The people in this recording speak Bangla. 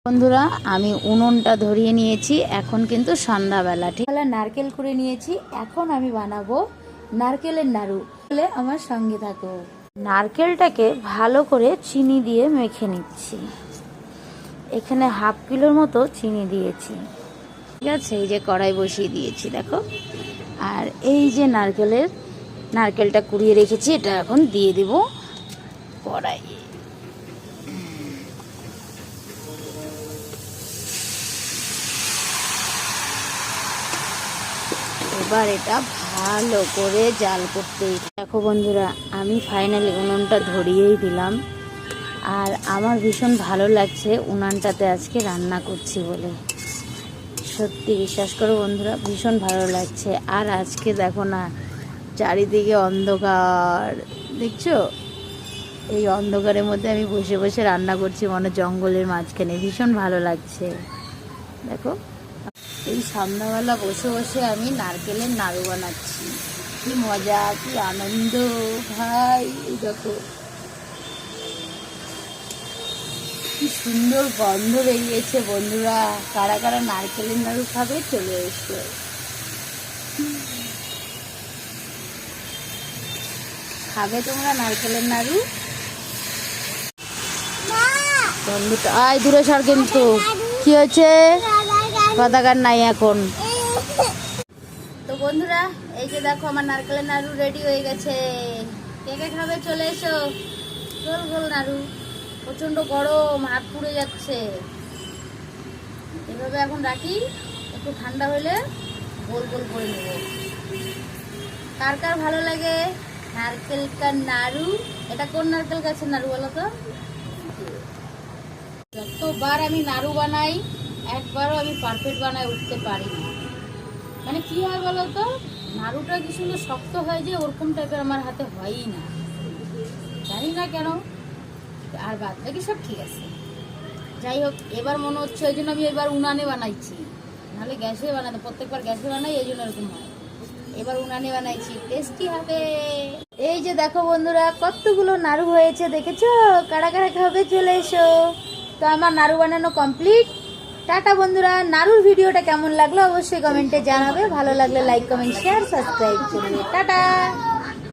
বন্ধুরা আমি উনুনটা ধরিয়ে নিয়েছি। এখন কিন্তু সন্ধ্যাবেলা, ঠিক নারকেল করে নিয়েছি। এখন আমি বানাবো নারকেলের নাড়ু। বলে আমার সঙ্গে থাকো। নারকেলটাকে ভালো করে চিনি দিয়ে মেখে নিচ্ছি। এখানে হাফ কিলোর মতো চিনি দিয়েছি, ঠিক আছে। এই যে কড়াই বসিয়ে দিয়েছি দেখো। আর এই যে নারকেলটা কুড়িয়ে রেখেছি, এটা এখন দিয়ে দেব কড়াইয়ে। এবার এটা ভালো করে জাল করতে দেখো বন্ধুরা, আমি ফাইনালি উনুনটা ধরিয়েই দিলাম। আর আমার ভীষণ ভালো লাগছে উনানটাতে আজকে রান্না করছি বলে। সত্যি বিশ্বাস করো বন্ধুরা, ভীষণ ভালো লাগছে। আর আজকে দেখো না, চারিদিকে অন্ধকার, দেখছো? এই অন্ধকারের মধ্যে আমি বসে বসে রান্না করছি, মনে জঙ্গলের মাঝখানে। ভীষণ ভালো লাগছে দেখো। এই সন্ধ্যাবেলা বসে বসে আমি নারকেলের নাড়ু বানাচ্ছি। কি মজা, কি আনন্দ ভাই! এই দেখো কি সুন্দর গন্ধ বেরিয়েছে বন্ধুরা। কারা কারা নারকেলের নাড়ু খাবে চলে এসো। খাবে তোমরা নারকেলের নাড়ু? বন্ধুটা আয় দূরে সর। কিন্তু কি হয়েছে? পতাকার নাই এখন। তো বন্ধুরা, এই যে দেখো আমার নারকেলের নাড়ু রেডি হয়ে গেছে। কে কে খাবে চলে এসো। গোল গোল নাড়ু, প্রচন্ড গরম, হাত পুড়ে যাচ্ছে। এভাবে এখন রাখি, একটু ঠান্ডা হলে গোল গোল করে নেব। কার কার ভালো লাগে নারকেলকার নাড়ু? এটা কোন নারকেল গাছের নাড়ু বলো তো? যতবার আমি নাড়ু বানাই, একবারও আমি পারফেক্ট বানায় উঠতে পারি না। মানে কি হয় বলো তো, নাড়ুটা কি সুন্দর শক্ত হয় যে, ওরকম টাইপের আমার হাতে হয়ই না, জানি না কেন। আর বাদ বাকি সব ঠিক আছে। যাই হোক, এবার মনে হচ্ছে ওই জন্য আমি এবার উনানে বানাইছি, নাহলে গ্যাসে বানাতে, প্রত্যেকবার গ্যাসে বানাই, এই জন্য এরকম হয়। এবার উনানে বানাইছি, টেস্টি হবে। এই যে দেখো বন্ধুরা, কতগুলো নাড়ু হয়েছে দেখেছো? কারা কারা খাবে চলে এসো। তো আমার নাড়ু বানানো কমপ্লিট। টাটা বন্ধুরা। নাড়ুর ভিডিওটা কেমন লাগলো অবশ্যই কমেন্টে জানাবে। ভালো লাগলে লাইক, কমেন্ট, শেয়ার, সাবস্ক্রাইব করবে। টাটা।